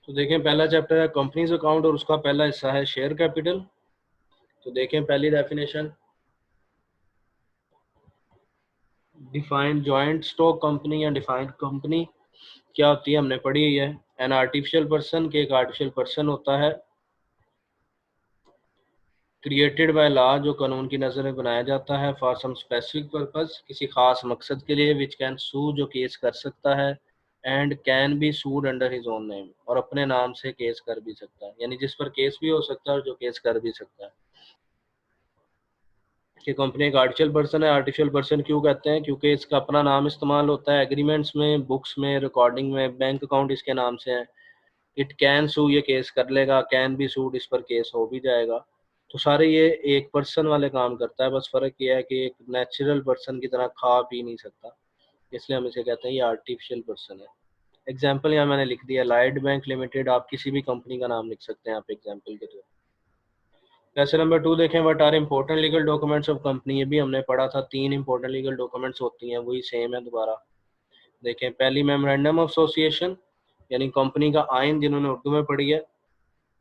तो देखें पहला चैप्टर है कंपनीज अकाउंट और उसका पहला हिस्सा है शेयर कैपिटल। तो देखें पहली definition, defined joint stock company या डिफाइंड कंपनी क्या होती है हमने पढ़ी हुई है। एन आर्टिफिशियल पर्सन के एक आर्टिफिशियल पर्सन होता है, क्रिएटेड बाय लॉ जो कानून की नज़र में बनाया जाता है, फॉर सम स्पेसिफिक पर्पस किसी खास मकसद के लिए, विच कैन सू जो केस कर सकता है, and can be sued under his own name और अपने नाम से केस कर भी सकता है, यानी जिस पर केस भी हो सकता है और जो केस कर भी सकता है। कि कंपनी एक आर्टिफिशियल पर्सन है। आर्टिफिशियल पर्सन क्यों कहते हैं? क्योंकि इसका अपना नाम इस्तेमाल होता है एग्रीमेंट्स में, बुक्स में, रिकॉर्डिंग में, बैंक अकाउंट इसके नाम से है। इट कैन सू ये केस कर लेगा, कैन बी सूड इस पर केस हो भी जाएगा। तो सारे ये एक पर्सन वाले काम करता है, बस फर्क ये है कि एक नेचुरल पर्सन की तरह खा पी नहीं सकता, इसलिए हम इसे कहते हैं ये आर्टिफिशियल पर्सन है। एग्जाम्पल यहाँ मैंने लिख दिया, लाइड बैंक लिमिटेड, आप किसी भी कंपनी का नाम लिख सकते हैं आप एग्जाम्पल के तौर। क्वेश्चन नंबर 2 देखें, what are important legal documents of company. ये भी हमने पढ़ा था, 3 इंपॉर्टेंट लीगल डॉक्यूमेंट्स होती हैं, वही सेम है दोबारा। देखें पहली मेमोरेंडम ऑफ एसोसिएशन यानी कंपनी का आइन जिन्होंने उर्दू में पढ़ी है।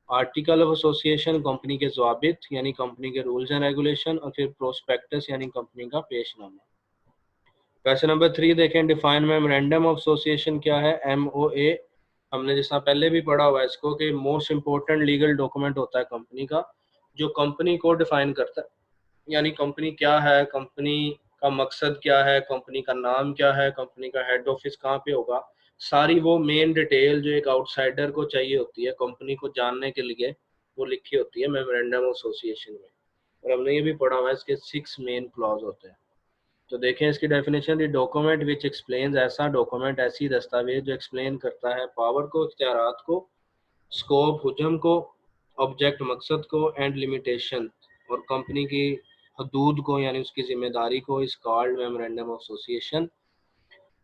आर्टिकल ऑफ एसोसिएशन कंपनी के ज़वाबित यानी कंपनी के रूल्स एंड रेगुलेशन, और फिर प्रोस्पेक्टस यानी कंपनी का पेशनामा। क्वेश्चन नंबर 3 देखें, डिफाइन मेमोरेंडम ऑफ एसोसिएशन क्या है। MOA हमने जैसा पहले भी पढ़ा हुआ है इसको कि मोस्ट इंपॉर्टेंट लीगल डॉक्यूमेंट होता है कंपनी का, जो कंपनी को डिफाइन करता है, यानी कंपनी क्या है, कंपनी का मकसद क्या है, कंपनी का नाम क्या है, कंपनी का हेड ऑफिस कहाँ पे होगा, सारी वो मेन डिटेल जो एक आउटसाइडर को चाहिए होती है कंपनी को जानने के लिए, वो लिखी होती है मेमोरेंडम ऑफ एसोसिएशन में। और हमने ये भी पढ़ा हुआ है, इसके 6 मेन क्लॉज होते हैं। तो देखें इसकी definition, the document which explains, ऐसा डॉक्यूमेंट, ऐसी दस्तावेज जो एक्सप्लेन करता है पावर को, इख्तियारात को, स्कोप हुजम को, ऑब्जेक्ट मकसद को, एंड लिमिटेशन और कंपनी की हदूद को यानी उसकी जिम्मेदारी को, is called memorandum of association.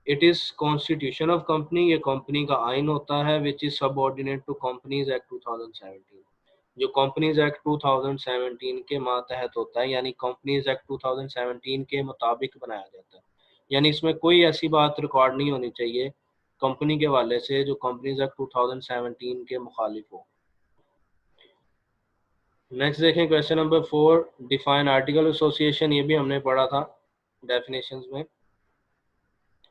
It is constitution of company, ये कंपनी का आइन होता है, which is subordinate to companies act 2017, जो कंपनीज एक्ट 2017 के मातहत होता है, यानी कंपनीज एक्ट 2017 के मुताबिक बनाया जाता है, यानी इसमें कोई ऐसी बात रिकॉर्ड नहीं होनी चाहिए कंपनी के वाले से जो कंपनीज एक्ट 2017 के मुखालिफ हो। नेक्स्ट देखें question number 4, define article association. ये भी हमने पढ़ा था डेफिनेशंस में।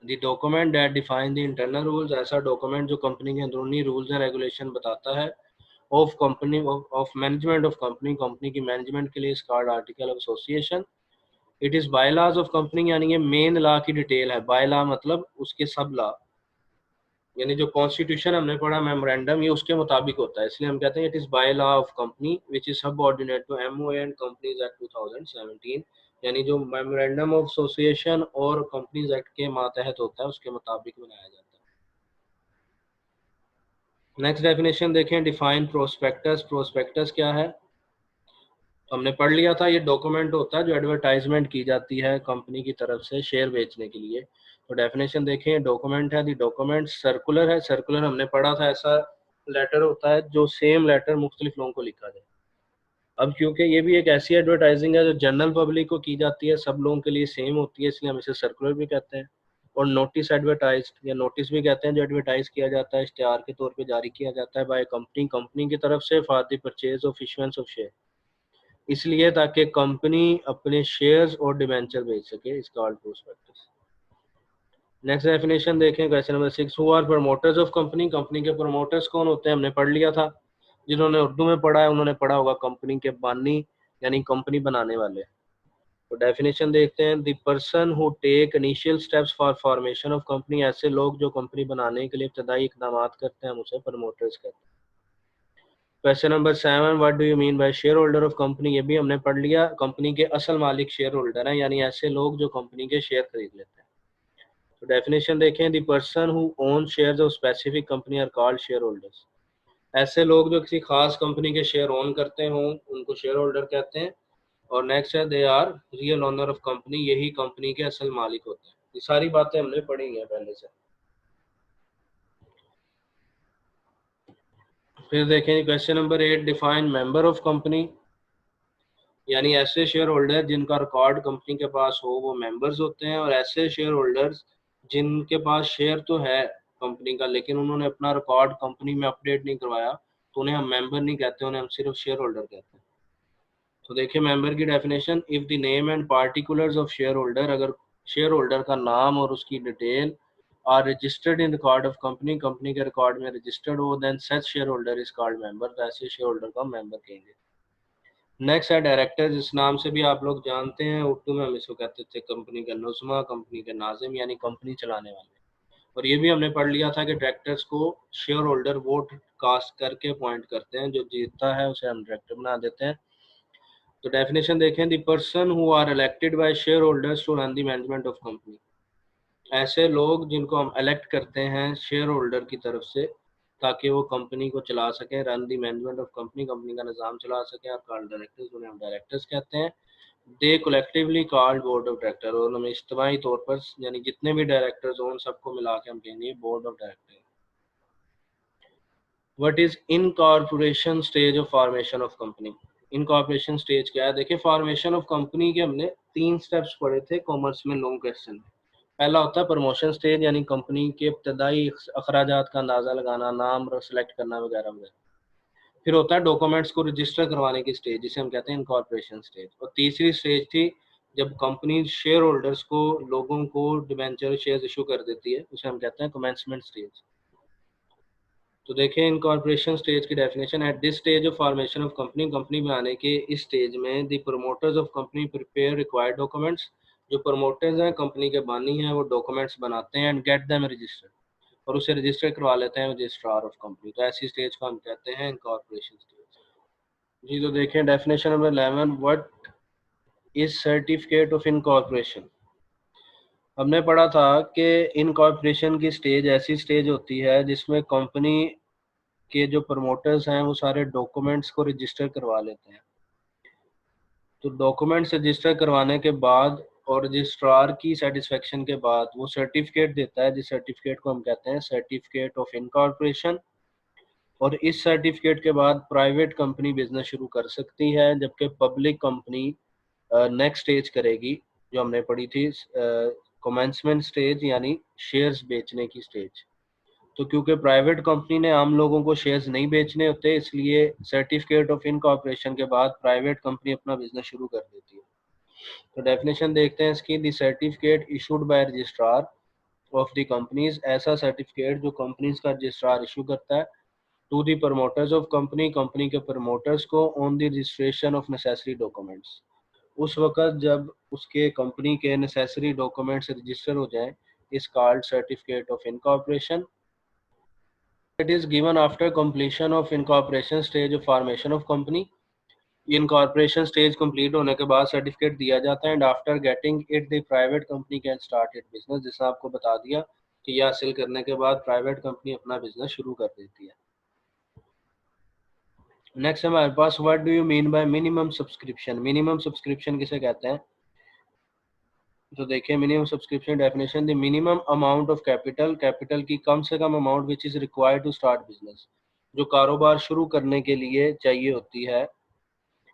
The document that define the internal rules, ऐसा डॉक्यूमेंट जो कंपनी के अंदरूनी रूल्स एंड रेगुलेशन बताता है, of company of management of company, company की मैनेजमेंट के लिए is called article of association. It is by laws of company, यानी ये मेन लॉ की डिटेल है। बाय लॉ मतलब उसके सब लॉ, यानी जो कॉन्स्टिट्यूशन हमने पढ़ा मेमोरेंडम, ये उसके मुताबिक होता है, इसलिए हम कहते हैं it is by law of company which is subordinate to MOA and companies act 2017, यानी जो मेमोरेंडम ऑफ एसोसिएशन और कंपनीज एक्ट के मातहत होता है उसके मुताबिक बनाया जाता है। नेक्स्ट डेफिनेशन देखें, डिफाइन प्रोस्पेक्टस। प्रोस्पेक्टस क्या है हमने पढ़ लिया था, ये डॉक्यूमेंट होता है जो एडवर्टाइजमेंट की जाती है कंपनी की तरफ से शेयर बेचने के लिए। तो डेफिनेशन देखें, डॉक्यूमेंट है, दी डॉक्यूमेंट सर्कुलर है। सर्कुलर हमने पढ़ा था, ऐसा लेटर होता है जो सेम लेटर मुख्तलिफ लोगों को लिखा जाए। अब क्योंकि ये भी एक ऐसी एडवर्टाइजिंग है जो जनरल पब्लिक को की जाती है, सब लोगों के लिए सेम होती है, इसलिए हम इसे सर्कुलर भी कहते हैं। और नोटिस एडवर्टाइज या नोटिस भी कहते हैं, जो एडवर्टाइज किया जाता है, इश्तिहार के तौर पे जारी किया जाता है बाय कंपनी, कंपनी की तरफ से, for the purchase of issuance of share, इसलिए ताकि कंपनी अपने शेयर्स और डिबेंचर बेच सके, इसका ऑल प्रोस्पेक्टस। नेक्स्ट डेफिनेशन देखें question number 6, who are promoters of company. Company के प्रमोटर्स कौन होते हैं हमने पढ़ लिया था, जिन्होंने उर्दू में पढ़ा है उन्होंने पढ़ा होगा कंपनी के बानी यानी कंपनी बनाने वाले। तो डेफिनेशन देखते हैं, the person who take initial steps for formation of company, ऐसे लोग जो कंपनी बनाने के लिए इब्तदाई इकदाम करते हैं, हम उसे प्रमोटर्स कहते हैं। Question number 7, what do you mean bye share holder of company. ये भी हमने पढ़ लिया, कंपनी के असल मालिक शेयर होल्डर हैं, यानी ऐसे लोग जो कंपनी के शेयर खरीद लेते हैं। तो डेफिनेशन देखें, the person who own shares of specific company are called share holders. ऐसे लोग जो किसी खास कंपनी के शेयर ओन करते हों उनको शेयर होल्डर कहते हैं। और नेक्स्ट है, they are real owner of company, यही कंपनी के असल मालिक होते हैं। ये सारी बातें हमने पढ़ी हैं पहले से। फिर देखें question number 8, define member of company, यानी ऐसे शेयर होल्डर जिनका रिकॉर्ड कंपनी के पास हो वो मेंबर्स होते हैं, और ऐसे शेयर होल्डर्स जिनके पास शेयर तो है कंपनी का, लेकिन उन्होंने अपना रिकॉर्ड कंपनी में अपडेट नहीं करवाया, तो उन्हें हम मेंबर नहीं कहते, उन्हें हम सिर्फ शेयर होल्डर कहते हैं। तो देखिए मेंबर की definition, if the name and particulars of share holder, अगर शेयर होल्डर का नाम और उसकी detail are registered in record of company, company के रिकॉर्ड में रजिस्टर्ड हो, then such share holder is called member, तो ऐसे शेयर होल्डर को मेंबर कहेंगे। नेक्स्ट है डायरेक्टर, जिस नाम से भी आप लोग जानते हैं, उर्दू में हम इसको कहते थे कंपनी का नुज़्मा, कंपनी के नाजिम, यानी कंपनी चलाने वाले। और ये भी हमने पढ़ लिया था कि डायरेक्टर्स को शेयर होल्डर वोट कास्ट करके अपॉइंट करते हैं, जो जीतता है उसे हम डायरेक्टर बना देते हैं। तो डेफिनेशन देखें, the person who are elected by share holders to run the management of company, ऐसे लोग जिनको हम इलेक्ट करते हैं शेयर होल्डर की तरफ से ताकि वो कंपनी को चला सकें, run the management of company, company का निज़ाम चला सकें, और कॉल्ड डायरेक्टर्स, उन्हें हम डायरेक्टर्स कहते हैं। They collectively called board of director, और हमें इज्तिमाई तौर पर यानी जितने भी डायरेक्टर्स हों सबको मिला के हम कहेंगे board of director. What is incorporation stage of formation of company? Incorporation stage क्या है? देखिए फॉर्मेशन ऑफ कंपनी के हमने 3 स्टेप्स पढ़े थे कॉमर्स में लॉन्ग क्वेश्चन। पहला होता है प्रमोशन स्टेज, यानी कंपनी के इब्तदाई अखराजात का अंदाज़ा लगाना, नाम सेलेक्ट करना वगैरह वगैरह। फिर होता है डॉक्यूमेंट्स को रजिस्टर करवाने की स्टेज, जिसे हम कहते हैं इनकॉर्पोरेशन स्टेज। और तीसरी स्टेज थी जब कंपनी शेयर होल्डर्स को, लोगों को डिबेंचर शेयर इशू कर देती है, उसे हम कहते हैं कमेंसमेंट स्टेज। तो देखें इनकॉर्पोरेशन स्टेज की definition, at this stage of formation of company, company बनाने के इस स्टेज में the promoters of company prepare required documents, जो प्रमोटर्स हैं कंपनी के बानी हैं वो डॉक्यूमेंट्स बनाते हैं, एंड गेट देम रजिस्टर्ड, और उसे रजिस्टर करवा लेते हैं रजिस्ट्रार ऑफ कंपनी। तो ऐसी स्टेज को हम कहते हैं इनकॉर्पोरेशन स्टेज। जी तो देखें definition number 11, what is certificate of incorporation? हमने पढ़ा था कि इनकॉर्पोरेशन की स्टेज ऐसी स्टेज होती है जिसमें कंपनी के जो प्रमोटर्स हैं वो सारे डॉक्यूमेंट्स को रजिस्टर करवा लेते हैं। तो डॉक्यूमेंट्स रजिस्टर करवाने के बाद और रजिस्ट्रार की सेटिस्फेक्शन के बाद वो सर्टिफिकेट देता है, जिस सर्टिफिकेट को हम कहते हैं सर्टिफिकेट ऑफ इनकॉर्पोरेशन। और इस सर्टिफिकेट के बाद प्राइवेट कंपनी बिजनेस शुरू कर सकती है, जबकि पब्लिक कंपनी नेक्स्ट स्टेज करेगी जो हमने पढ़ी थी, कमेंसमेंट स्टेज, यानी शेयर्स बेचने की स्टेज। तो क्योंकि प्राइवेट कंपनी ने आम लोगों को शेयर्स नहीं बेचने होते, इसलिए सर्टिफिकेट ऑफ इनकॉर्पोरेशन के बाद प्राइवेट कंपनी अपना बिजनेस शुरू कर देती है। तो डेफिनेशन देखते हैं इसकी, the certificate issued by registrar of the companies, ऐसा सर्टिफिकेट जो कंपनीज का रजिस्ट्रार इशू करता है, to the promoters of company, company के प्रमोटर्स को, on the registration of necessary documents, उस वक्त जब उसके कंपनी के नेसेसरी डॉक्यूमेंट्स रजिस्टर हो जाएं, इस called certificate of incorporation. It is given after completion of incorporation stage of formation of company. Incorporation stage complete होने के बाद सर्टिफिकेट दिया जाता है, and after getting it the private company can start it business, जिसने आपको बता दिया कि यह हासिल करने के बाद प्राइवेट कंपनी अपना बिजनेस शुरू कर देती है। नेक्स्ट हमारे पास, what do you mean by minimum subscription? Minimum subscription किसे कहते हैं? तो देखिए minimum subscription definition, the minimum amount of capital, capital की कम से कम amount which is required to start business, जो कारोबार शुरू करने के लिए चाहिए होती है,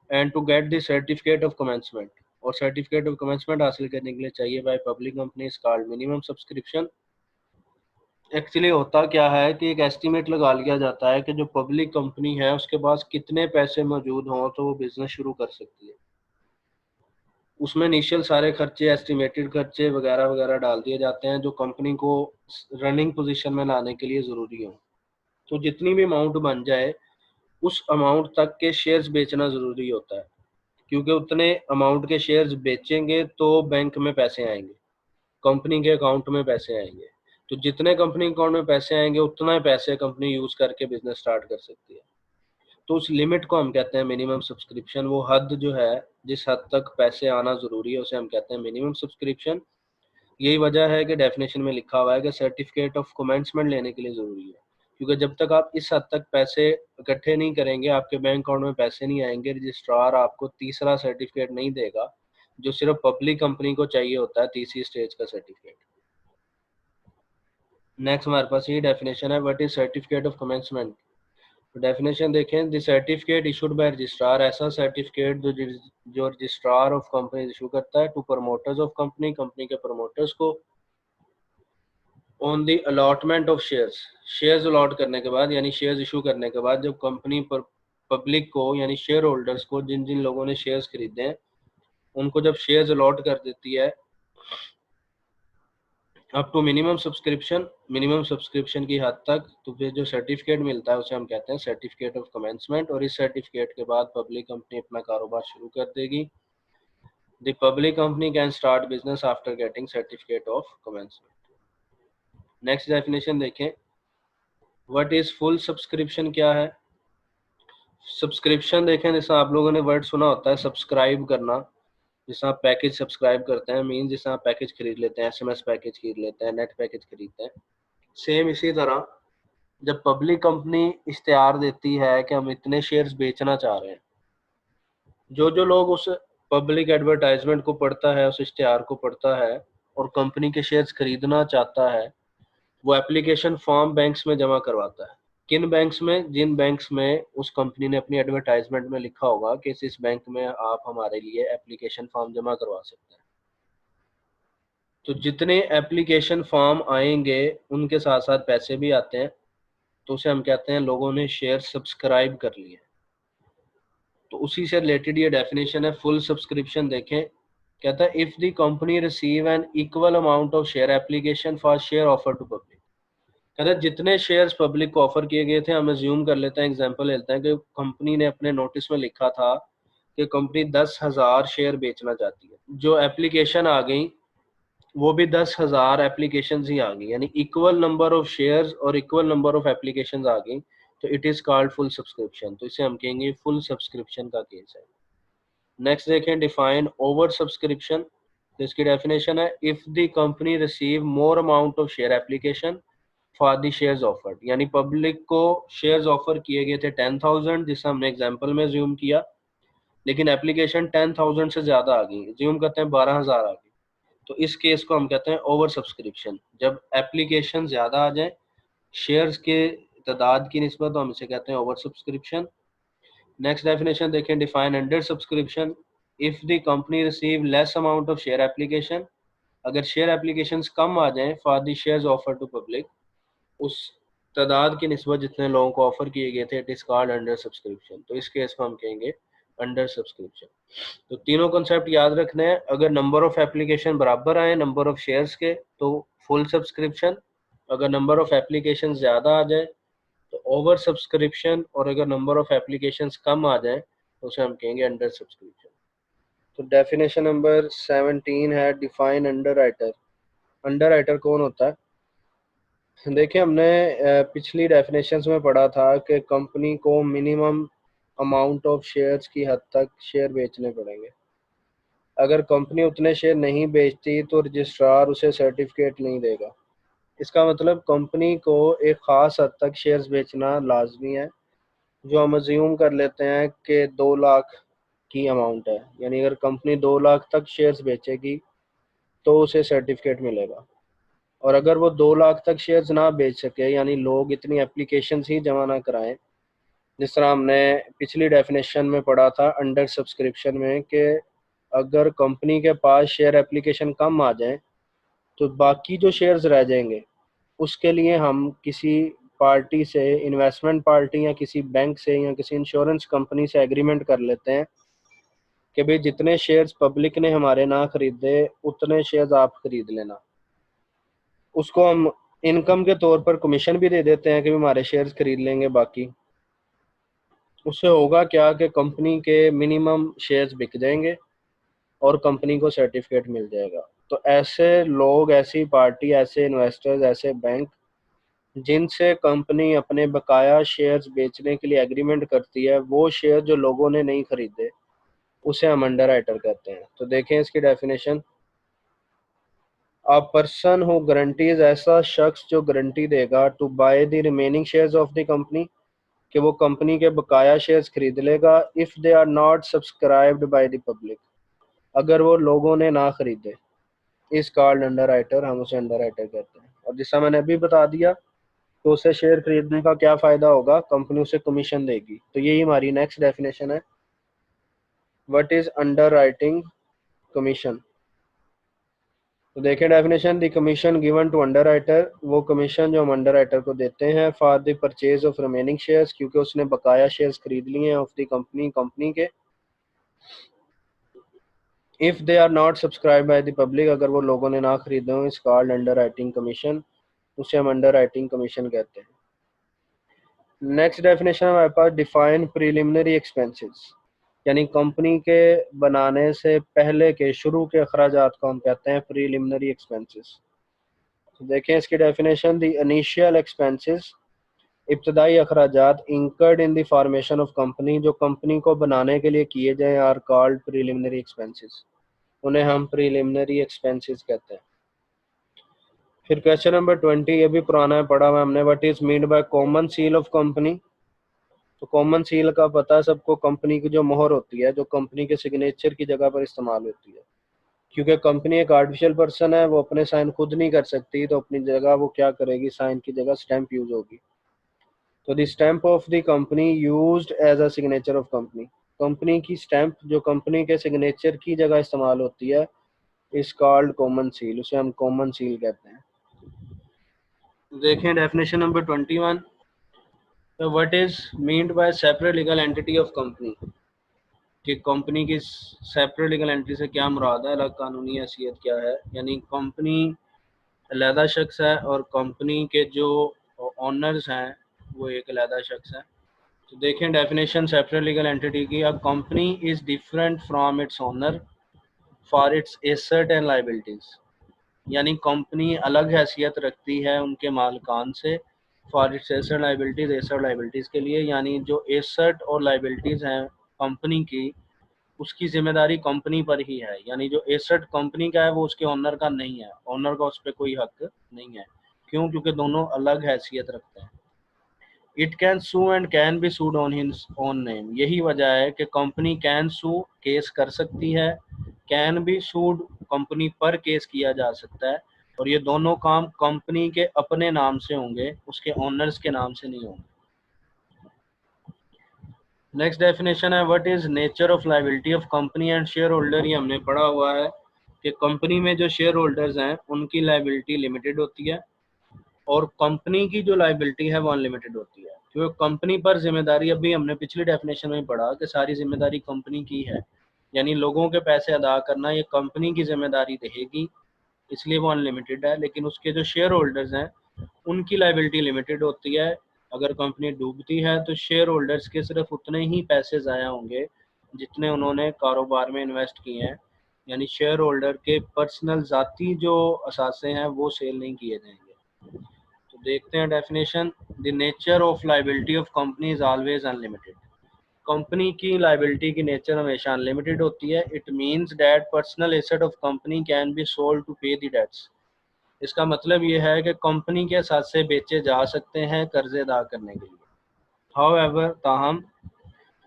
and to get the certificate of commencement, और सर्टिफिकेट ऑफ कमेंसमेंट हासिल करने के लिए चाहिए by public company, called minimum subscription. Actually होता क्या है कि एक एस्टिमेट लगा लिया जाता है कि जो पब्लिक कंपनी है उसके पास कितने पैसे मौजूद हों तो वो बिजनेस शुरू कर सकती है। उसमें इनिशियल सारे खर्चे, एस्टिमेटेड खर्चे वगैरह वगैरह डाल दिए जाते हैं जो कंपनी को रनिंग पोजीशन में लाने के लिए ज़रूरी हो। तो जितनी भी अमाउंट बन जाए उस अमाउंट तक के शेयर्स बेचना ज़रूरी होता है, क्योंकि उतने अमाउंट के शेयर्स बेचेंगे तो बैंक में पैसे आएंगे, कंपनी के अकाउंट में पैसे आएंगे। तो जितने कंपनी अकाउंट में पैसे आएंगे उतना ही पैसे कंपनी यूज़ करके बिजनेस स्टार्ट कर सकती है। तो उस लिमिट को हम कहते हैं मिनिमम सब्सक्रिप्शन। वो हद जो है जिस हद तक पैसे आना ज़रूरी है उसे हम कहते हैं मिनिमम सब्सक्रिप्शन। यही वजह है कि डेफिनेशन में लिखा हुआ है कि सर्टिफिकेट ऑफ कमेंसमेंट लेने के लिए ज़रूरी है, क्योंकि जब तक आप इस हद तक पैसे इकट्ठे नहीं करेंगे आपके बैंक अकाउंट में पैसे नहीं आएंगे, रजिस्ट्रार आपको तीसरा सर्टिफिकेट नहीं देगा जो सिर्फ पब्लिक कंपनी को चाहिए होता है, तीसरी स्टेज का सर्टिफिकेट। नेक्स्ट हमारे पास ये डेफिनेशन है, what is certificate of commencement? तो डेफिनेशन देखें, the certificate issued by registrar, ऐसा सर्टिफिकेट जो रजिस्ट्रार ऑफ कंपनी इशू करता है, to promoters of company, company के प्रमोटर्स को, on the allotment of shares, shares allot करने के बाद यानी शेयर्स इशू करने के बाद जब कंपनी पर पब्लिक को यानी शेयर होल्डर्स को, जिन जिन लोगों ने शेयर्स खरीदे हैं उनको जब शेयर्स अलॉट कर देती है अप टू मिनिमम सब्सक्रिप्शन की हद तक, तो फिर जो सर्टिफिकेट मिलता है उसे हम कहते हैं सर्टिफिकेट ऑफ कमेंसमेंट। और इस सर्टिफिकेट के बाद पब्लिक कंपनी अपना कारोबार शुरू कर देगी। The public company can start business after getting certificate of commencement. Next definition देखें, व्हाट इज फुल सब्सक्रिप्शन क्या है। सब्सक्रिप्शन देखें, जैसा आप लोगों ने वर्ड सुना होता है सब्सक्राइब करना, जैसे आप पैकेज सब्सक्राइब करते हैं, मीन जैसे आप पैकेज खरीद लेते हैं, एसएमएस पैकेज खरीद लेते हैं, नेट पैकेज खरीदते हैं, सेम इसी तरह जब पब्लिक कंपनी इश्तेहार देती है कि हम इतने शेयर्स बेचना चाह रहे हैं, जो जो लोग उस पब्लिक एडवर्टाइजमेंट को पढ़ता है, उस इश्तेहार को पढ़ता है और कंपनी के शेयर्स खरीदना चाहता है, वो एप्लीकेशन फॉर्म बैंक्स में जमा करवाता है। किन बैंक्स में, जिन बैंक्स में उस कंपनी ने अपनी एडवर्टाइजमेंट में लिखा होगा कि इस बैंक में आप हमारे लिए एप्लीकेशन फॉर्म जमा करवा सकते हैं। तो जितने एप्लीकेशन फॉर्म आएंगे उनके साथ साथ पैसे भी आते हैं, तो उसे हम कहते हैं लोगों ने शेयर सब्सक्राइब कर लिए। तो उसी से रिलेटेड ये डेफिनेशन है फुल सब्सक्रिप्शन। देखें, कहता है if the company receive an equal amount of share application for share offer to public. कहता है जितने शेयर्स पब्लिक को ऑफर किए गए थे, हम अज्यूम कर लेते हैं, एग्जांपल लेते हैं कि कंपनी ने अपने नोटिस में लिखा था कि कंपनी 10,000 शेयर बेचना चाहती है, जो एप्लीकेशन आ गई वो भी 10,000 एप्लीकेशन ही आ गई, यानी इक्वल नंबर ऑफ शेयर्स और इक्वल नंबर ऑफ एप्लीकेशन आ गई, तो it is called full subscription. तो इसे हम कहेंगे फुल सब्सक्रिप्शन का केस है। नेक्स्ट देखें, डिफाइन ओवर सब्सक्रिप्शन। तो इसकी डेफिनेशन है if the company receive more amount of share application for the shares offered, यानी पब्लिक को शेयर्स ऑफर किए गए थे 10,000, जिसे हमने एग्जांपल में ज्यूम किया, लेकिन एप्लीकेशन 10,000 से ज्यादा आ गई, ज्यूम करते हैं 12,000 आ गई, तो इस केस को हम कहते हैं ओवर सब्सक्रिप्शन। जब एप्लीकेशन ज्यादा आ जाए शेयर्स के तादाद की निस्बत, तो हम इसे कहते हैं ओवर सब्सक्रिप्शन। नेक्स्ट डेफिनेशन देखें, define under subscription. If the company receive less amount of share application, अगर शेयर एप्लीकेशन कम आ जाएं for the shares offer to public, उस तादाद की निस्बत जितने लोगों को ऑफर किए गए थे, it is called under subscription. तो इस केस को हम कहेंगे अंडर सब्सक्रिप्शन। तो तीनों कॉन्सेप्ट याद रखने हैं, अगर नंबर ऑफ एप्लीकेशन बराबर आए नंबर ऑफ शेयर्स के तो फुल सब्सक्रिप्शन, अगर नंबर ऑफ एप्लीकेशन ज़्यादा आ जाए तो ओवर सब्सक्रिप्शन, और अगर नंबर ऑफ एप्लीकेशन कम आ जाए तो उसे हम कहेंगे अंडर सब्सक्रिप्शन। तो डेफिनेशन नंबर 17 है define under writer. Under writer कौन होता है। देखिए, हमने पिछली डेफिनेशंस में पढ़ा था कि कंपनी को मिनिमम अमाउंट ऑफ शेयर्स की हद तक शेयर बेचने पड़ेंगे। अगर कंपनी उतने शेयर नहीं बेचती तो रजिस्ट्रार उसे सर्टिफिकेट नहीं देगा। इसका मतलब कंपनी को एक ख़ास हद तक शेयर्स बेचना लाजमी है, जो हम अज्यूम कर लेते हैं कि 2 लाख की अमाउंट है, यानी अगर कंपनी 2 लाख तक शेयर्स बेचेगी तो उसे सर्टिफिकेट मिलेगा। और अगर वो 2 लाख तक शेयर्स ना बेच सके, यानी लोग इतनी एप्लीकेशन ही जमा ना कराएं, जिस तरह हमने पिछली डेफिनेशन में पढ़ा था अंडर सब्सक्रिप्शन में, कि अगर कंपनी के पास शेयर एप्लीकेशन कम आ जाए तो बाकी जो शेयर्स रह जाएंगे उसके लिए हम किसी पार्टी से, इन्वेस्टमेंट पार्टी या किसी बैंक से या किसी इंश्योरेंस कंपनी से एग्रीमेंट कर लेते हैं कि भाई जितने शेयर्स पब्लिक ने हमारे ना खरीदे उतने शेयर्स आप खरीद लेना। उसको हम इनकम के तौर पर कमीशन भी दे देते हैं कि हमारे शेयर्स खरीद लेंगे बाकी। उससे होगा क्या कि कंपनी के मिनिमम शेयर्स बिक जाएंगे और कंपनी को सर्टिफिकेट मिल जाएगा। तो ऐसे लोग, ऐसी पार्टी, ऐसे इन्वेस्टर्स, ऐसे बैंक जिनसे कंपनी अपने बकाया शेयर्स बेचने के लिए एग्रीमेंट करती है, वो शेयर जो लोगों ने नहीं खरीदे उसे हम अंडर राइटर कहते हैं। तो देखें इसकी definition, a person who guarantees, ऐसा शख्स जो गारंटी देगा to buy the remaining shares of the company, कि वो कंपनी के बकाया शेयर्स खरीद लेगा, if they are not subscribed by the public, अगर वो लोगों ने ना खरीदे, इस कॉल्ड अंडर राइटर, हम उसे अंडर राइटर कहते हैं। और जैसा मैंने अभी बता दिया, तो उसे शेयर खरीदने का क्या फ़ायदा होगा, कंपनी उसे कमीशन देगी। तो यही हमारी नेक्स्ट डेफिनेशन है, what is underwriting commission. तो देखें definition, the commission given to underwriter, वो कमीशन जो हम अंडर राइटर को देते हैं for the purchase of remaining shares, क्योंकि उसने बकाया शेयर्स खरीद लिए हैं ऑफ द कंपनी, कंपनी के। If they are not subscribe by the public, अगर वो लोगों ने ना खरीदे हो, इस कॉल्ड अंडर राइटिंग कमीशन, उसे हम अंडर राइटिंग कमीशन कहते हैं। नेक्स्ट डेफिनेशन हमारे पास, डिफाइन प्रिलिमिनरी एक्सपेंसेस, यानी कंपनी के बनाने से पहले के शुरू के अखराजात को हम कहते हैं प्रिलिमिनरी एक्सपेंसेस। तो देखें इसकी डेफिनेशन, द इनिशियल एक्सपेंसेस, इब्तदाई अखराजात incurred in the formation of company, जो कंपनी को बनाने के लिए किए जाए, आर कॉल्ड प्रिलिमिनरी एक्सपेंसेस, उन्हें हम प्रिलिमिनरी एक्सपेंसेस कहते हैं। फिर क्वेश्चन नंबर 20, ये भी पुराना है, पढ़ा हुआ हमने, what is mean by common seal of company. तो कॉमन सील का पता है सबको, कंपनी की जो मोहर होती है, जो कंपनी के सिग्नेचर की जगह पर इस्तेमाल होती है। क्योंकि कंपनी एक आर्टिफिशियल पर्सन है, वो अपने साइन खुद नहीं कर सकती, तो अपनी जगह वो क्या करेगी, साइन की जगह स्टैंप यूज होगी। तो the stamp of the company used as a signature of company, company की स्टैंप जो कंपनी के सिग्नेचर की जगह इस्तेमाल होती है, इज कॉल्ड कॉमन सील, उसे हम कॉमन सील कहते हैं। देखें definition number 21, what is meant bye separate legal entity of company, कि कंपनी की सेपरेट लीगल एंटिटी से क्या मुराद है, अलग कानूनी हैसियत क्या है। यानी कंपनी अलहदा शख्स है और कंपनी के जो ऑनर्स हैं वो एक अलहदा शख्स है। तो देखें डेफिनेशन सेपरेट लीगल एंटिटी की, a company is different from its owner for its asset and liabilities, यानी कंपनी अलग हैसियत रखती है उनके मालिकान से, for its asset liabilities, asset liabilities के लिए, यानी जो एसेट और लाइबिलिटीज हैं कंपनी की, उसकी जिम्मेदारी कंपनी पर ही है। यानी जो एसेट कंपनी का है वो उसके ओनर का नहीं है, ओनर का उस पर कोई हक नहीं है। क्यों? क्योंकि दोनों अलग हैसियत रखते हैं। It can sue and can be sued on his own name, यही वजह है कि कंपनी कैन सू केस कर सकती है, कैन बी सूड कंपनी पर केस किया जा सकता है, और ये दोनों काम कंपनी के अपने नाम से होंगे, उसके ओनर्स के नाम से नहीं होंगे। नेक्स्ट डेफिनेशन है, what is nature of liability of company and share holder, ये हमने पढ़ा हुआ है कि कंपनी में जो शेयर होल्डर्स हैं उनकी लाइबिलिटी लिमिटेड होती है, और कंपनी की जो लाइबिलिटी है वो अनलिमिटेड होती है। क्योंकि कंपनी पर जिम्मेदारी, अभी हमने पिछली डेफिनेशन में पढ़ा कि सारी जिम्मेदारी कंपनी की है, यानी लोगों के पैसे अदा करना ये कंपनी की जिम्मेदारी रहेगी, इसलिए वो अनलिमिटेड है। लेकिन उसके जो शेयर होल्डर्स हैं उनकी लाइबिलिटी लिमिटेड होती है। अगर कंपनी डूबती है तो शेयर होल्डर्स के सिर्फ उतने ही पैसे ज़ाया होंगे जितने उन्होंने कारोबार में इन्वेस्ट किए हैं, यानी शेयर होल्डर के पर्सनल ज़ाती जो असासे हैं वो सेल नहीं किए जाएंगे। तो देखते हैं definition, the nature of liability of company is always unlimited, company की लाइबिलिटी की नेचर हमेशा अनलिमिटेड होती है। It means that personal asset of company can be sold to pay the debts, इसका मतलब ये है कि कंपनी के असासे बेचे जा सकते हैं कर्जे अदा करने के लिए। हाउएवर, ताहम,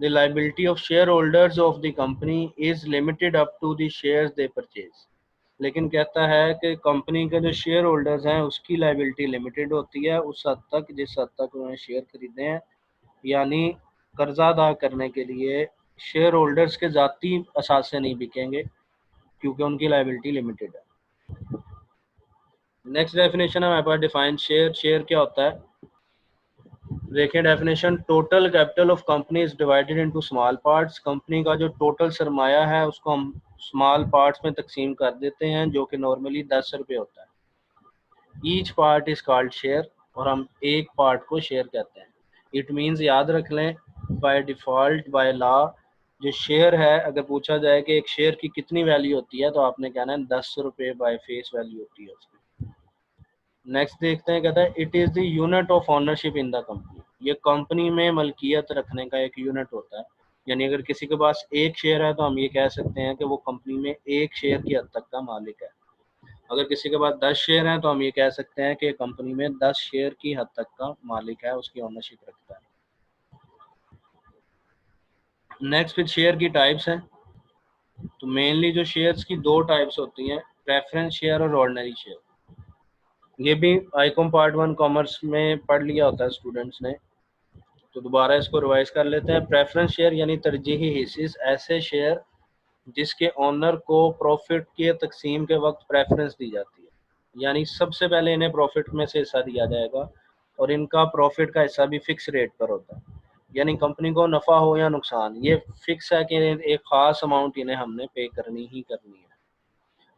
the liability of share holders of the company is limited up to the shares they purchase, लेकिन कहता है कि कंपनी के जो शेयर होल्डर्स हैं उसकी लाइबिलिटी लिमिटेड होती है उस हद तक जिस हद तक उन्होंने शेयर खरीदे हैं, यानी कर्जा अदा करने के लिए शेयर होल्डर्स के ज़ाती असासे नहीं बिकेंगे क्योंकि उनकी लाइबिलिटी लिमिटेड है। नेक्स्ट डेफिनेशन है हमारे पास, डिफाइन शेयर, शेयर क्या होता है। देखें definition, total capital of company is divided into small parts, company का जो टोटल सरमाया है उसको हम स्मॉल पार्ट्स में तकसीम कर देते हैं, जो कि नॉर्मली 10 रुपये होता है। Each part is called share, और हम एक पार्ट को शेयर कहते हैं। इट मीन्स, याद रख लें, बाय डिफ़ॉल्ट बाय लॉ जो शेयर है, अगर पूछा जाए कि एक शेयर की कितनी वैल्यू होती है तो आपने कहना है 10 रुपये बाय फेस वैल्यू होती है उसकी। नेक्स्ट देखते हैं, कहता है it is the unit of ownership in the company, ये कंपनी में मलकियत रखने का एक यूनिट होता है। यानी अगर किसी के पास एक शेयर है तो हम ये कह सकते हैं कि वो कंपनी में एक शेयर की हद तक का मालिक है। अगर किसी के पास 10 शेयर हैं तो हम ये कह सकते हैं कि कंपनी में 10 शेयर की हद तक का मालिक है, उसकी ओनरशिप रखता है। नेक्स्ट फिर शेयर की टाइप्स हैं। तो मेनली जो शेयर्स की दो टाइप्स होती हैं, प्रेफरेंस शेयर और ऑर्डिनरी शेयर। ये भी आईकॉम पार्ट 1 कॉमर्स में पढ़ लिया होता है स्टूडेंट्स ने, तो दोबारा इसको रिवाइज कर लेते हैं। प्रेफरेंस शेयर यानी तरजीही हिस्से, ऐसे शेयर जिसके ओनर को प्रॉफिट के तकसीम के वक्त प्रेफरेंस दी जाती है, यानी सबसे पहले इन्हें प्रॉफिट में से हिस्सा दिया जाएगा और इनका प्रॉफिट का हिस्सा भी फिक्स रेट पर होता है, यानी कंपनी को नफ़ा हो या नुकसान ये फिक्स है कि एक ख़ास अमाउंट इन्हें हमने पे करनी ही करनी है।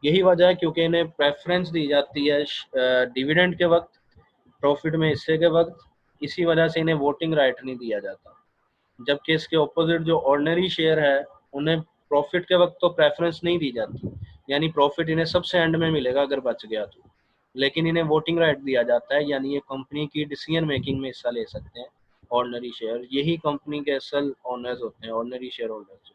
यही वजह है क्योंकि इन्हें प्रेफरेंस दी जाती है डिविडेंड के वक्त, प्रॉफिट में हिस्से के वक्त, इसी वजह से इन्हें वोटिंग राइट नहीं दिया जाता। जबकि इसके ऑपोजिट जो ऑर्डिनरी शेयर है उन्हें प्रॉफिट के वक्त तो प्रेफरेंस नहीं दी जाती, यानी प्रॉफिट इन्हें सबसे एंड में मिलेगा अगर बच गया तो, लेकिन इन्हें वोटिंग राइट दिया जाता है, यानी ये कंपनी की डिसीजन मेकिंग में हिस्सा ले सकते हैं। ऑर्डिनरी शेयर यही कंपनी के असल ओनर्स होते हैं, ऑर्डिनरी शेयर होल्डर्स।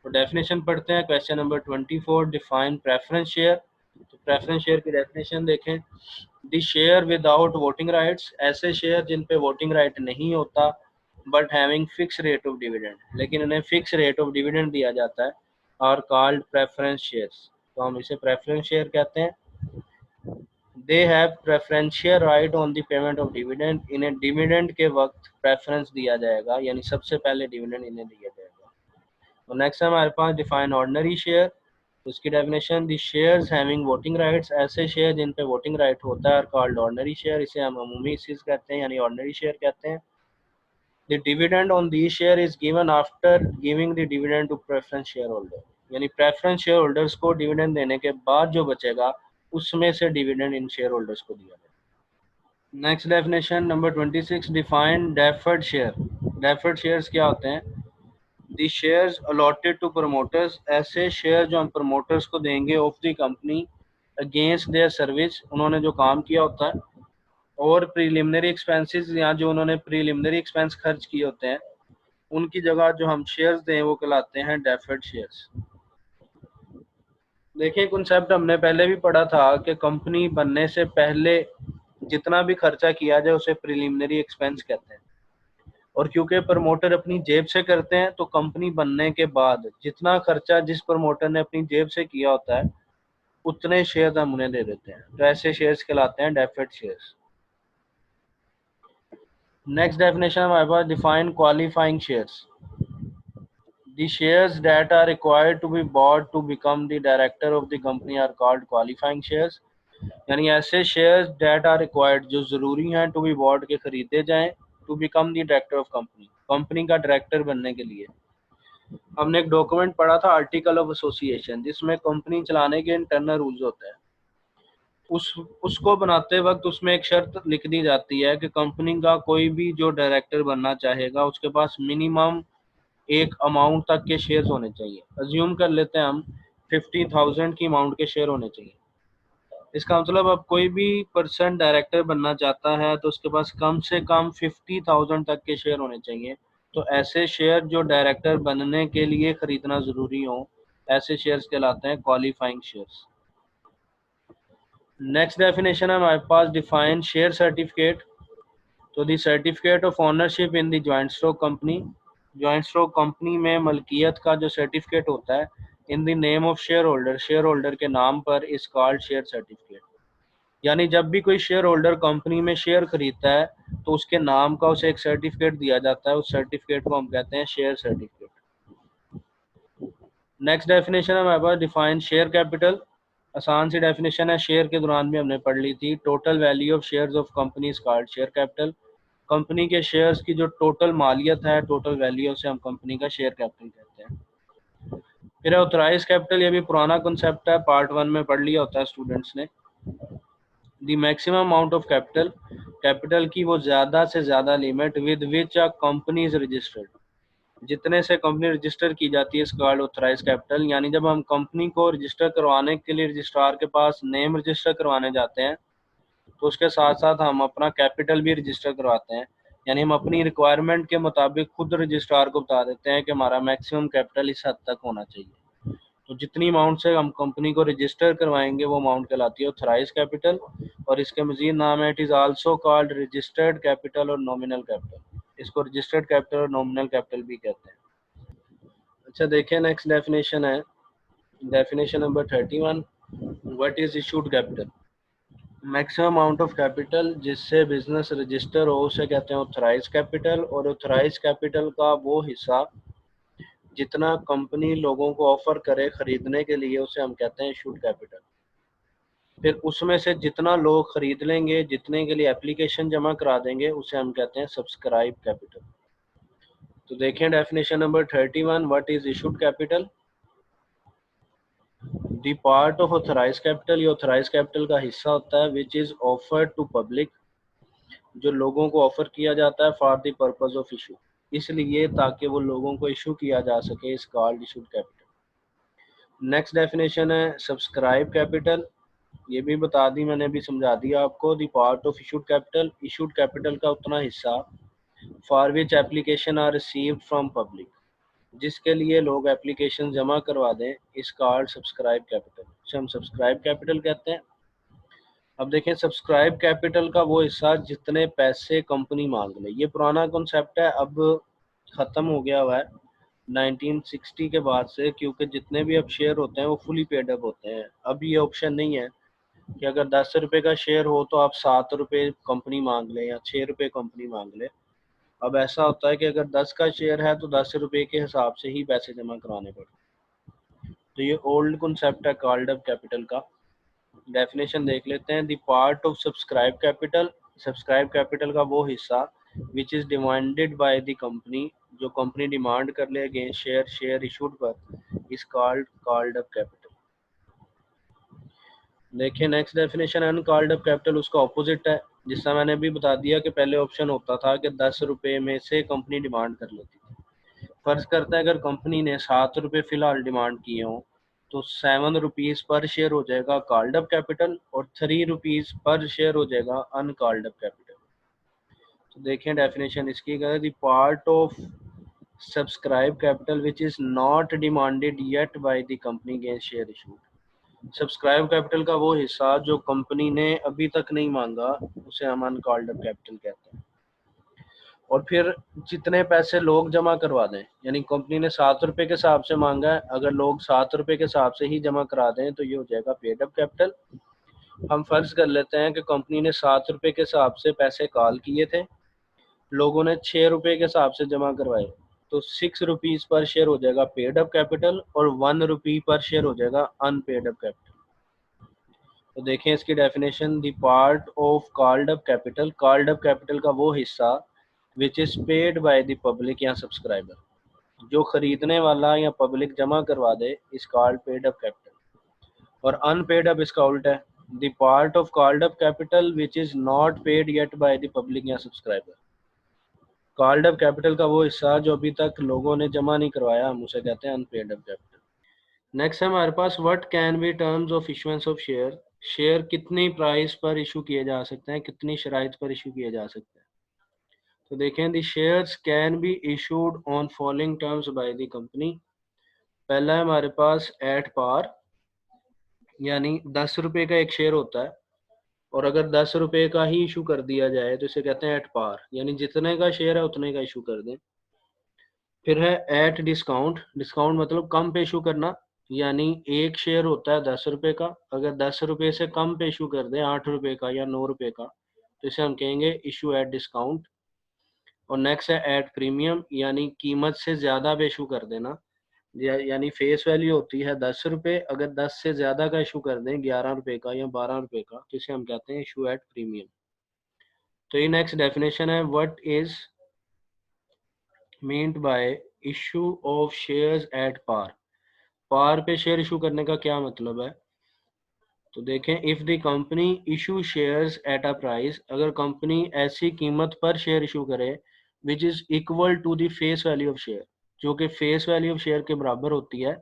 तो डेफिनेशन पढ़ते हैं। Question number 24, define preference share. तो प्रेफरेंस शेयर की डेफिनेशन देखें। The share without voting rights, ऐसे शेयर जिन पे वोटिंग राइट नहीं होता but having fix rate of dividend, लेकिन इन्हें फिक्स रेट ऑफ डिविडेंड दिया जाता है, आर कॉल्ड प्रेफरेंस शेयर्स। तो हम इसे प्रेफरेंस शेयर कहते हैं। They have preferential right on the payment of dividend, इन्हें डिविडेंड के वक्त प्रेफरेंस दिया जाएगा, यानी सबसे पहले डिविडेंड इन्हें दिया जाएगा। तो नेक्स्ट है हमारे पास डिफाइन ऑर्डिनरी शेयर। उसकी definition, the shares having voting rights, ऐसे शेयर जिन पे वोटिंग राइट होता है, आर कॉल्ड ऑर्डिनरी शेयर, इसे हम अमूमी चीज कहते हैं, यानी ऑर्डिनरी शेयर कहते हैं। The dividend on these share is given after giving the dividend to preference shareholder, यानी प्रेफरेंस शेयर होल्डर्स को डिविडेंड देने के बाद जो बचेगा उसमें से डिविडेंड इन शेयर होल्डर्स को दिया जाएगा। Next definition number 26, define deferred share. Deferred shares क्या होते हैं? The shares allotted to promoters, ऐसे शेयर जो हम प्रमोटर्स को देंगे of the company against their service, उन्होंने जो काम किया होता है, और प्रीलिमिनरी एक्सपेंसेस, या जो उन्होंने प्रीलिमिनरी एक्सपेंस खर्च किए होते हैं उनकी जगह जो हम शेयर्स दें वो कहलाते हैं डेफर्ड शेयर्स। देखिए कॉन्सेप्ट हमने पहले भी पढ़ा था कि कंपनी बनने से पहले जितना भी खर्चा किया जाए उसे प्रीलिमिनरी एक्सपेंस कहते हैं, और क्योंकि प्रमोटर अपनी जेब से करते हैं तो कंपनी बनने के बाद जितना खर्चा जिस प्रमोटर ने अपनी जेब से किया होता है उतने शेयर हम उन्हें दे देते हैं, तो ऐसे शेयर्स कहलाते हैं डेफर्ड शेयर्स। नेक्स्ट डेफिनेशन हमारे पास define qualifying shares. The shares that are required to be bought to become the director of the company are called qualifying shares, यानी ऐसे shares that are required जो जरूरी हैं to be bought के खरीदे जाएं to become the director of company, company का director बनने के लिए। हमने एक डॉक्यूमेंट पढ़ा था आर्टिकल ऑफ एसोसिएशन, जिसमें कंपनी चलाने के इंटरनल रूल्स होते हैं। उसको बनाते वक्त उसमें एक शर्त लिख दी जाती है कि कंपनी का कोई भी जो डायरेक्टर बनना चाहेगा उसके पास मिनिमम एक अमाउंट तक के शेयर्स होने चाहिए। अज्यूम कर लेते हैं हम 50,000 की अमाउंट के शेयर होने चाहिए। इसका मतलब अब कोई भी पर्सन डायरेक्टर बनना चाहता है तो उसके पास कम से कम 50,000 तक के शेयर होने चाहिए। तो ऐसे शेयर जो डायरेक्टर बनने के लिए खरीदना जरूरी हो, ऐसे शेयर्स कहलाते हैं क्वालिफाइंग शेयर्स। नेक्स्ट डेफिनेशन है हमारे पास डिफाइन शेयर सर्टिफिकेट। तो the certificate of ownership in the joint stock company, joint stock company में मलकियत का जो सर्टिफिकेट होता है in the name of share holder, share holder के नाम पर, इस कॉल्ड शेयर सर्टिफिकेट। यानी जब भी कोई शेयर होल्डर कंपनी में शेयर खरीदता है तो उसके नाम का उसे एक सर्टिफिकेट दिया जाता है, उस सर्टिफिकेट को हम कहते हैं शेयर सर्टिफिकेट। नेक्स्ट डेफिनेशन है हमारे पास डिफाइन शेयर कैपिटल। आसान सी डेफिनेशन है, शेयर के दौरान भी हमने पढ़ ली थी। Total value of shares of company is called share capital, company के शेयर्स की जो टोटल मालियत है, टोटल वैल्यू से हम कंपनी का शेयर कैपिटल कहते हैं। फिर ऑथराइज कैपिटल, ये भी पुराना कॉन्सेप्ट है, पार्ट 1 में पढ़ लिया होता है स्टूडेंट्स ने। The maximum amount of capital, capital की वो ज़्यादा से ज़्यादा limit with which a company is registered, जितने से कंपनी रजिस्टर की जाती है, इस कॉल्ड ऑथराइज कैपिटल। यानी जब हम कंपनी को रजिस्टर करवाने के लिए रजिस्ट्रार के पास नेम रजिस्टर करवाने जाते हैं तो उसके साथ साथ हम अपना कैपिटल भी रजिस्टर करवाते हैं, यानी हम अपनी रिक्वायरमेंट के मुताबिक खुद रजिस्ट्रार को बता देते हैं कि हमारा मैक्सिमम कैपिटल इस हद तक होना चाहिए। तो जितनी अमाउंट से हम कंपनी को रजिस्टर करवाएंगे वो अमाउंट कहलाती है ऑथराइज कैपिटल, और इसके मजीद नाम है, it is also called registered capital और नॉमिनल कैपिटल। इसको रजिस्टर्ड कैपिटल और नॉमिनल कैपिटल भी कहते हैं। अच्छा देखिए नेक्स्ट डेफिनेशन है, definition number 31, what is issued capital. Maximum amount of capital जिससे बिजनेस रजिस्टर हो उसे कहते हैं ऑथराइज कैपिटल, और ऑथराइज कैपिटल का वो हिस्सा जितना कंपनी लोगों को ऑफर करे खरीदने के लिए उसे हम कहते हैं इशूड कैपिटल। फिर उसमें से जितना लोग खरीद लेंगे, जितने के लिए एप्लीकेशन जमा करा देंगे, उसे हम कहते हैं सब्सक्राइब कैपिटल। तो देखें definition number 31, what is issued capital. The part of authorise capital, ये ऑथराइज कैपिटल का हिस्सा होता है, which is offered to public, जो लोगों को ऑफर किया जाता है for the purpose of issue, इसलिए ताकि वो लोगों को इशू किया जा सके, is called issued capital. Next definition है सब्सक्राइब कैपिटल, ये भी बता दी मैंने, भी समझा दिया आपको। The part of issued capital, issued capital का उतना हिस्सा for which application are received from public, जिसके लिए लोग एप्लीकेशन जमा करवा दें, इस कॉल्ड सब्सक्राइब कैपिटल, इसे हम सब्सक्राइब कैपिटल कहते हैं। अब देखें सब्सक्राइब कैपिटल का वो हिस्सा जितने पैसे कंपनी मांग ले, ये पुराना कॉन्सेप्ट है, अब ख़त्म हो गया हुआ है 1960 के बाद से, क्योंकि जितने भी अब शेयर होते हैं वो फुली पेड अप होते हैं। अब ये ऑप्शन नहीं है कि अगर 10 रुपये का शेयर हो तो आप 7 रुपये कंपनी मांग लें या 6 रुपये कंपनी मांग ले। अब ऐसा होता है कि अगर 10 का शेयर है तो 10 रुपये के हिसाब से ही पैसे जमा कराने पड़ते। तो ये ओल्ड कॉन्सेप्ट है कॉल्ड अप कैपिटल का। डेफिनेशन देख लेते हैं। The part of subscribe capital, subscribe capital का वो हिस्सा which is demanded by the company, जो कंपनी डिमांड कर ले अगेंस्ट शेयर इशूड पर, इज कॉल्ड अप कैपिटल। देखिए next definition, uncalled up capital उसका ऑपोजिट है, जिसका मैंने भी बता दिया कि पहले ऑप्शन होता था कि 10 रुपये में से कंपनी डिमांड कर लेती थी। फर्ज करते हैं अगर कंपनी ने 7 रुपये फिलहाल डिमांड किए हों तो 7 रुपीज़ पर शेयर हो जाएगा कॉल्ड अप कैपिटल और 3 रुपीज़ पर शेयर हो जाएगा अनकॉल्ड अप कैपिटल। तो देखें डेफिनेशन इसकी, the part of subscribe capital which is not demanded yet by the company against share issue, subscribe capital का वो हिस्सा जो कंपनी ने अभी तक नहीं मांगा, उसे हम अनकॉल्ड अप कैपिटल कहते हैं। और फिर जितने पैसे लोग जमा करवा दें, यानी कंपनी ने 7 रुपये के हिसाब से मांगा है, अगर लोग 7 रुपये के हिसाब से ही जमा करा दें तो ये हो जाएगा पेड अप कैपिटल। हम फर्ज कर लेते हैं कि कंपनी ने 7 रुपये के हिसाब से पैसे कॉल किए थे, लोगों ने 6 रुपये के हिसाब से जमा करवाए, तो 6 रुपीज़ पर शेयर हो जाएगा पेड अप कैपिटल और 1 रुपी पर शेयर हो जाएगा अनपेड अप कैपिटल। तो देखें इसकी definition, the part of called up capital, called up capital का वो हिस्सा which is paid by the public या सब्सक्राइबर, जो खरीदने वाला या पब्लिक जमा करवा दे, is called paid up capital. और अनपेड अप इसका उल्टा है, the part of called up capital which is not paid yet by the public या सब्सक्राइबर, कॉल्ड अप कैपिटल का वो हिस्सा जो अभी तक लोगों ने जमा नहीं करवाया, हम उसे कहते हैं अनपेड अप कैपिटल। नेक्स्ट है हमारे पास what can be terms of issuance of share, share कितनी प्राइस पर इशू किए जा सकते हैं, कितनी शराइत पर इशू किए जा सकते हैं। तो देखें दी shares can be issued on following terms by the company. पहला है हमारे पास एट पार, यानी 10 रुपये का एक शेयर होता है और अगर 10 रुपये का ही इशू कर दिया जाए तो इसे कहते हैं एट पार, यानी जितने का शेयर है उतने का इशू कर दें। फिर है एट डिस्काउंट, डिस्काउंट मतलब कम पे इशू करना, यानी एक शेयर होता है 10 रुपये का, अगर 10 रुपये से कम पे इशू कर दें 8 रुपये का या 9 रुपये का तो इसे हम कहेंगे इशू एट डिस्काउंट। और नेक्स्ट है एट प्रीमियम, यानी कीमत से ज़्यादा पे इशू कर देना, यानी फेस वैल्यू होती है 10 रुपये, अगर 10 से ज़्यादा का इशू कर दें 11 रुपये का या 12 रुपये का तो इसे हम कहते हैं इशू एट प्रीमियम। तो ये नेक्स्ट डेफिनेशन है, what is meant by issue of shares at par, par पे शेयर इशू करने का क्या मतलब है। तो देखें, if the company issue shares at a price, अगर कंपनी ऐसी कीमत पर शेयर इशू करे which is equal to the face value of share, जो कि फेस वैल्यू ऑफ शेयर के बराबर होती है,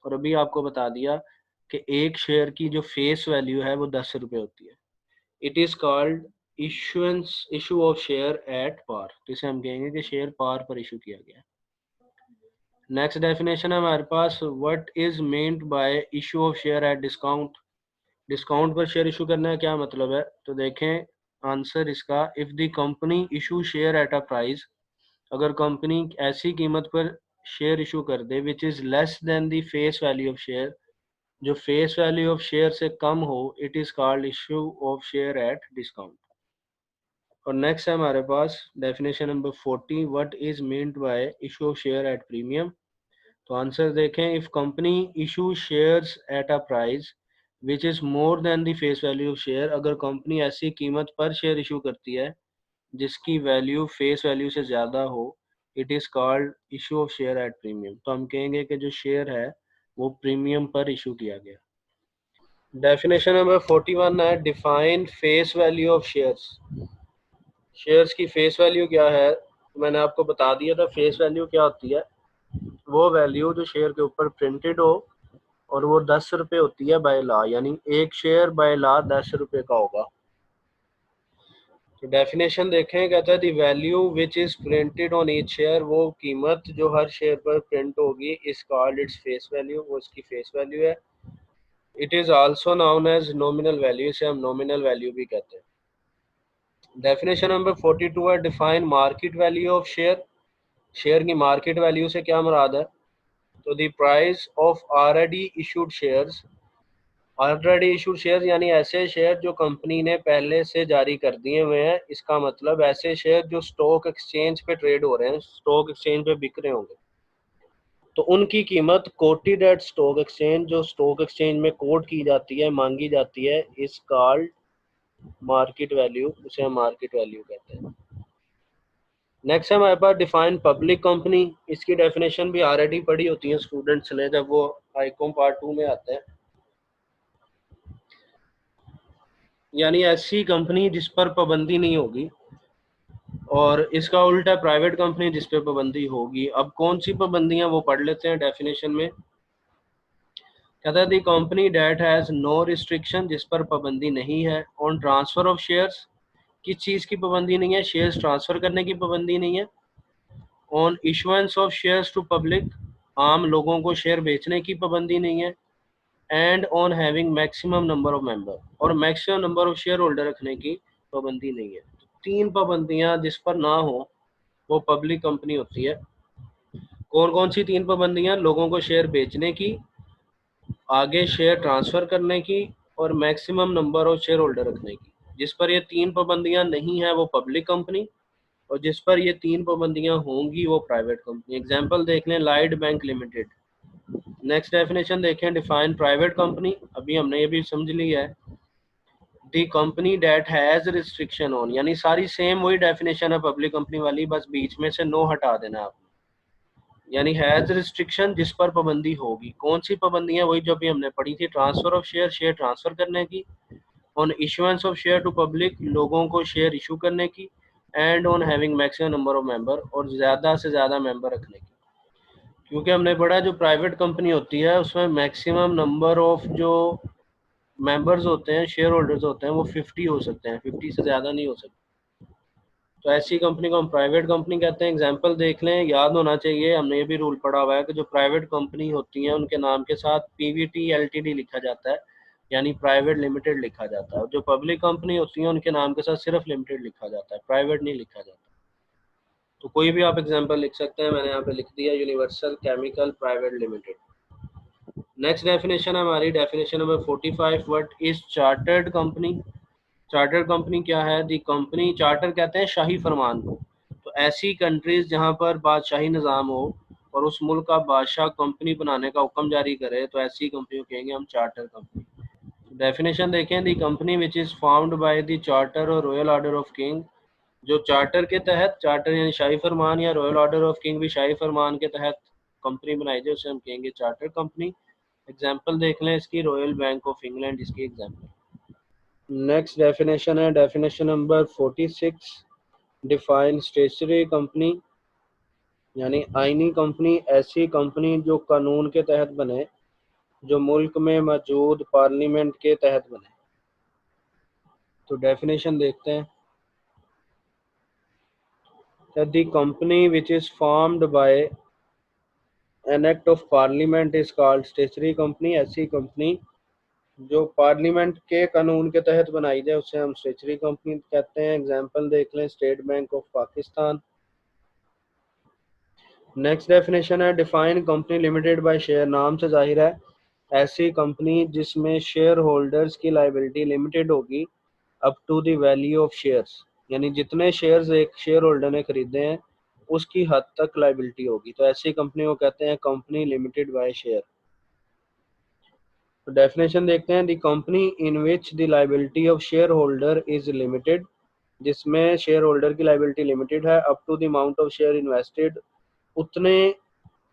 और अभी आपको बता दिया कि एक शेयर की जो फेस वैल्यू है वो 10 रुपये होती है, it is called issuance issue of share at par, जिसे हम कहेंगे कि शेयर पार पर इशू किया गया है। नेक्स्ट डेफिनेशन है हमारे पास, what is meant by issue of share at discount, discount पर शेयर इशू करने का क्या मतलब है। तो देखें आंसर इसका, if the company issue share at a price, अगर कंपनी ऐसी कीमत पर शेयर इशू कर दे which is less than the face value of share, जो फेस वैल्यू ऑफ शेयर से कम हो, it is called issue of share at discount. और नेक्स्ट है हमारे पास definition number 40, what is meant by issue of share at premium. तो answer देखें, if company issue shares at a price which is more than the face value of share, अगर company ऐसी कीमत पर शेयर इशू करती है जिसकी value face value से ज़्यादा हो, it is called issue of share at premium. तो हम कहेंगे कि जो शेयर है वो प्रीमियम पर इशू किया गया। डेफिनेशन नंबर 41 है, define face value of shares. Shares की फेस वैल्यू क्या है, तो मैंने आपको बता दिया था फेस वैल्यू क्या होती है। वो वैल्यू जो शेयर के ऊपर प्रिंटेड हो और वो 10 रुपये होती है बाय लॉ, यानी एक शेयर बाय लॉ 10 रुपये का होगा। तो डेफिनेशन देखें, कहता है the value which is printed on each share, वो कीमत जो हर शेयर पर प्रिंट होगी is called its face value, वो इसकी फेस वैल्यू है। It is also known as nominal value, इसे हम नॉमिनल वैल्यू भी कहते हैं। डेफिनेशन नंबर 42 है, define market value of share. Share की मार्केट वैल्यू से क्या मुराद है, तो the price of already issued shares, already issued share यानी ऐसे शेयर जो कंपनी ने पहले से जारी कर दिए हुए हैं, इसका मतलब ऐसे शेयर जो स्टॉक एक्सचेंज पे ट्रेड हो रहे हैं, स्टॉक एक्सचेंज पे बिक रहे होंगे, तो उनकी कीमत कोटेड एट स्टॉक एक्सचेंज, जो स्टॉक एक्सचेंज में कोट की जाती है, मांगी जाती है, इस कॉल्ड मार्केट वैल्यू, उसे हम मार्केट वैल्यू कहते हैं। नेक्स्ट है हमारे पास डिफाइन पब्लिक कंपनी। इसकी डेफिनेशन भी ऑलरेडी पढ़ी होती है स्टूडेंट्स ने जब वो आईकॉम पार्ट 2 में आते हैं, यानी ऐसी कंपनी जिस पर पाबंदी नहीं होगी, और इसका उल्टा प्राइवेट कंपनी जिस पे पाबंदी होगी। अब कौन सी पाबंदियां वो पढ़ लेते हैं डेफिनेशन में। कहता है the company that has no restriction, जिस पर पाबंदी नहीं है, ऑन ट्रांसफर ऑफ शेयर्स, किस चीज़ की पाबंदी नहीं है, शेयर्स ट्रांसफर करने की पाबंदी नहीं है। On issuance of shares to public, आम लोगों को शेयर बेचने की पाबंदी नहीं है। And on having maximum number of member, और maximum number of share holder रखने की पाबंदी नहीं है। तो तीन पाबंदियां जिस पर ना हो वो पब्लिक कंपनी होती है। कौन कौन सी तीन पाबंदियां, लोगों को शेयर बेचने की, आगे शेयर ट्रांसफ़र करने की, और maximum number of share holder रखने की। जिस पर ये तीन पाबंदियां नहीं है वो पब्लिक कंपनी, और जिस पर ये तीन पाबंदियां होंगी वो प्राइवेट कंपनी। एग्जांपल देख लें, Lloyds bank limited. Next definition देखें, डिफाइन प्राइवेट कंपनी, अभी हमने ये भी समझ लिया है। The company that has restriction on, यानी सारी सेम वही डेफिनेशन है पब्लिक कंपनी वाली, बस बीच में से नो हटा देना आपने। यानी हैज रिस्ट्रिक्शन, जिस पर पाबंदी होगी। कौन सी पाबंदियां, वही जो भी हमने पढ़ी थी, transfer of share, share transfer करने की, on issuance of share to public, लोगों को शेयर इशू करने की, and on having maximum number of member, और ज़्यादा से ज़्यादा मेंबर रखने की। क्योंकि हमने पढ़ा जो प्राइवेट कंपनी होती है उसमें मैक्सिमम नंबर ऑफ जो मेंबर्स होते हैं, शेयर होल्डर्स होते हैं, वो 50 हो सकते हैं, 50 से ज़्यादा नहीं हो सकते। तो ऐसी कंपनी को हम प्राइवेट कंपनी कहते हैं। एग्जांपल देख लें, याद होना चाहिए, हमने ये भी रूल पढ़ा हुआ है कि जो प्राइवेट कंपनी होती हैं उनके नाम के साथ पीवीटी एलटीडी लिखा जाता है, यानी प्राइवेट लिमिटेड लिखा जाता है। और जो पब्लिक कंपनी होती हैं उनके नाम के साथ सिर्फ लिमिटेड लिखा जाता है, प्राइवेट नहीं लिखा जाता। तो कोई भी आप एग्जाम्पल लिख सकते हैं, मैंने यहाँ पे लिख दिया universal chemical private limited. Next definition है हमारी definition number 45, what is chartered company. Charter company क्या है, दी कंपनी, चार्टर कहते हैं शाही फरमान को। तो ऐसी कंट्रीज जहां पर बादशाही निज़ाम हो और उस मुल्क का बादशाह कंपनी बनाने का हुक्म जारी करे, तो ऐसी कंपनी को कहेंगे हम चार्टर कंपनी। डेफिनेशन देखें, the company which is found by the charter और रॉयल ऑर्डर ऑफ किंग, जो चार्टर के तहत, चार्टर यानी शाही फरमान, या रॉयल ऑर्डर ऑफ किंग भी शाही फरमान के तहत कंपनी बनाई जाए, उसे हम कहेंगे चार्टर कंपनी। एग्जाम्पल देख लें इसकी, रॉयल बैंक ऑफ इंग्लैंड इसकी एग्जाम्पल। नेक्स्ट डेफिनेशन है definition number 46, define statutory company, यानी आईनी कंपनी, ऐसी कंपनी जो कानून के तहत बने, जो मुल्क में मौजूद पार्लियामेंट के तहत बने। तो डेफिनेशन देखते हैं, the company which is formed by an act of parliament is called statutory company, ऐसी कंपनी जो पार्लियामेंट के कानून के तहत बनाई जाए उसे हम स्टेशनरी कंपनी कहते हैं। एग्जाम्पल देख लें, state bank of Pakistan. Next definition है define company limited by share, नाम से जाहिर है ऐसी कंपनी जिसमें शेयर होल्डर्स की लाइबिलिटी लिमिटेड होगी up to the value of shares, यानी जितने शेयर्स एक शेयर होल्डर ने खरीदे हैं उसकी हद तक लाइबिलिटी होगी। तो ऐसी कंपनी को कहते हैं कंपनी लिमिटेड बाय शेयर। तो डेफिनेशन देखते हैं, the company in which the liability of share holder is limited, जिसमें शेयर होल्डर की लाइबिलिटी लिमिटेड है, up to the amount of share invested, उतने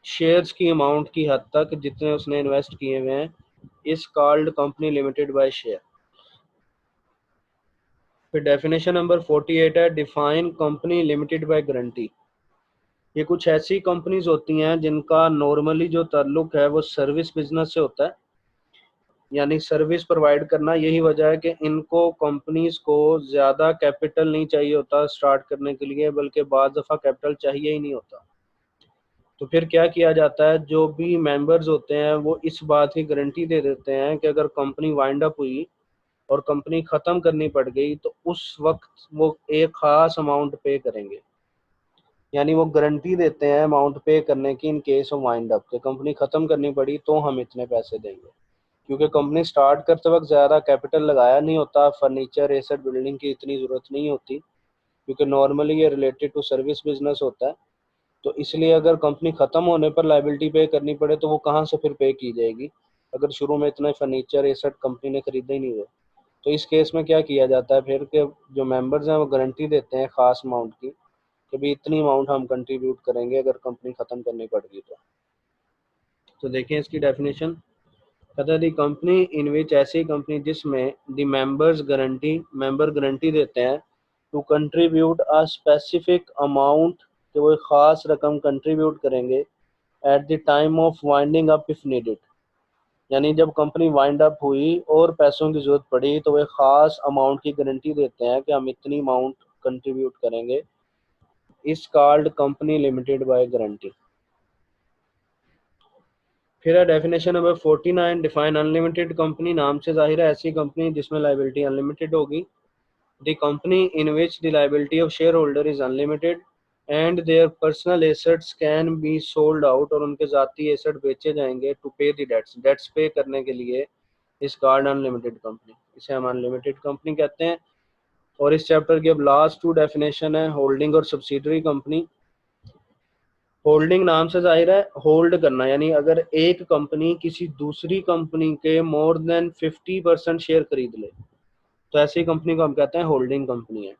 शेयर्स की अमाउंट की हद तक जितने उसने इन्वेस्ट किए हुए हैं, इस called company limited by share. फिर डेफिनेशन नंबर 48 है, define company limited by guarantee. ये कुछ ऐसी कंपनीज होती हैं जिनका नॉर्मली जो ताल्लुक है वो सर्विस बिजनेस से होता है, यानी सर्विस प्रोवाइड करना। यही वजह है कि इनको कंपनीज को ज़्यादा कैपिटल नहीं चाहिए होता स्टार्ट करने के लिए, बल्कि बाज़ दफ़ा कैपिटल चाहिए ही नहीं होता। तो फिर क्या किया जाता है, जो भी मेंबर्स होते हैं वो इस बात की गारंटी दे देते हैं कि अगर कंपनी वाइंड अप हुई और कंपनी ख़त्म करनी पड़ गई तो उस वक्त वो एक ख़ास अमाउंट पे करेंगे। यानी वो गारंटी देते हैं अमाउंट पे करने की in case of wind up, कि कंपनी ख़त्म करनी पड़ी तो हम इतने पैसे देंगे। क्योंकि कंपनी स्टार्ट करते वक्त ज़्यादा कैपिटल लगाया नहीं होता, फर्नीचर एसेट बिल्डिंग की इतनी ज़रूरत नहीं होती, क्योंकि नॉर्मली ये रिलेटेड टू सर्विस बिजनेस होता है। तो इसलिए अगर कंपनी ख़त्म होने पर लाइबिलिटी पे करनी पड़े तो वो कहाँ से फिर पे की जाएगी, अगर शुरू में इतना फर्नीचर एसेट कंपनी ने खरीदा ही नहीं हुआ। तो इस केस में क्या किया जाता है फिर, कि जो मेंबर्स हैं वो गारंटी देते हैं ख़ास अमाउंट की, कि भाई इतनी अमाउंट हम कंट्रीब्यूट करेंगे अगर कंपनी ख़त्म करनी पड़ गई तो देखें इसकी डेफिनेशन। कहता है दी कंपनी इन विच, ऐसी कंपनी जिसमें दी मेंबर गारंटी देते हैं to contribute a specific amount, कि वो एक ख़ास रकम कंट्रीब्यूट करेंगे at the time of winding up if needed. यानी जब कंपनी वाइंड अप हुई और पैसों की ज़रूरत पड़ी तो वो एक ख़ास अमाउंट की गारंटी देते हैं कि हम इतनी अमाउंट कंट्रीब्यूट करेंगे, इस called company limited by guarantee. फिर है definition number 49, define unlimited company. नाम से जाहिर है ऐसी कंपनी जिसमें लाइबिलिटी अनलिमिटेड होगी। The company in which the liability of share holder is unlimited and their personal assets can be sold out, और उनके ज़ाती एसेट बेचे जाएंगे to pay the dates, dates पे करने के लिए, इस कार्ड अनलिमिटेड कंपनी, इसे हम अनलिमिटेड कंपनी कहते हैं। और इस चैप्टर की अब लास्ट टू डेफिनेशन है, होल्डिंग और सब्सिडरी कंपनी। होल्डिंग नाम से जाहिर है होल्ड करना, यानी अगर एक कंपनी किसी दूसरी कंपनी के मोर देन 50% शेयर खरीद ले तो ऐसी कंपनी को हम कहते हैं होल्डिंग कंपनी है,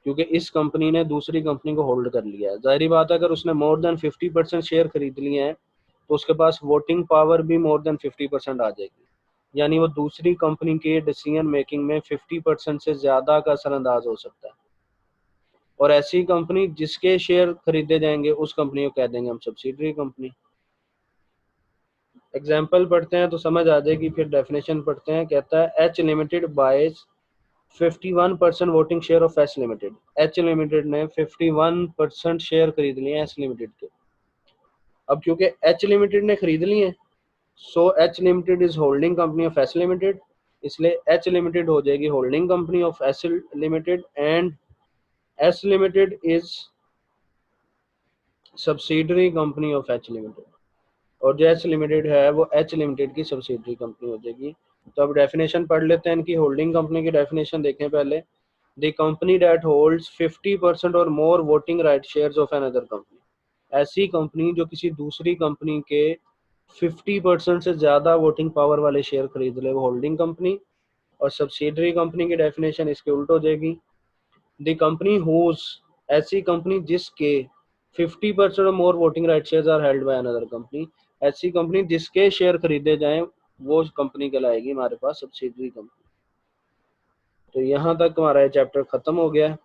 क्योंकि इस कंपनी ने दूसरी कंपनी को होल्ड कर लिया है। जाहिर बात है अगर उसने मोर देन 50% शेयर खरीद लिए हैं तो उसके पास वोटिंग पावर भी मोर देन 50% आ जाएगी, यानी वो दूसरी कंपनी के डिसीजन मेकिंग में 50% से ज़्यादा का असरअंदाज हो सकता है। और ऐसी कंपनी जिसके शेयर खरीदे जाएंगे उस कंपनी को कह देंगे हम सब्सिडरी कंपनी। एग्जाम्पल पढ़ते हैं तो समझ आ जाएगी। फिर डेफिनेशन पढ़ते हैं, कहता है H limited buys 51% voting share of H limited. H limited ने 51% शेयर खरीद लिए एच लिमिटेड के। अब क्योंकि एच लिमिटेड ने खरीद लिए so H limited is holding company of H limited, इसलिए एच लिमिटेड हो जाएगी holding company of H limited and H limited is subsidiary company of H limited, और जो एच लिमिटेड है वो एच लिमिटेड की सब्सिडरी कंपनी हो जाएगी। तो अब डेफिनेशन पढ़ लेते हैं इनकी। होल्डिंग कंपनी की डेफिनेशन देखें पहले। द कंपनी डेट होल्ड्स 50% और more voting right shares of another company, ऐसी कंपनी जो किसी दूसरी कंपनी के 50% से ज़्यादा वोटिंग पावर वाले शेयर खरीद ले वो होल्डिंग कंपनी। और सब्सिडरी कंपनी की डेफिनेशन इसके उल्ट हो जाएगी। द कंपनी हुज, ऐसी कंपनी जिसके 50% और more voting right shares are held by another company, ऐसी कंपनी जिसके शेयर खरीदे जाएं वो कंपनी कहलाएगी हमारे पास सब्सिडरी कंपनी। तो यहाँ तक हमारा ये चैप्टर खत्म हो गया है।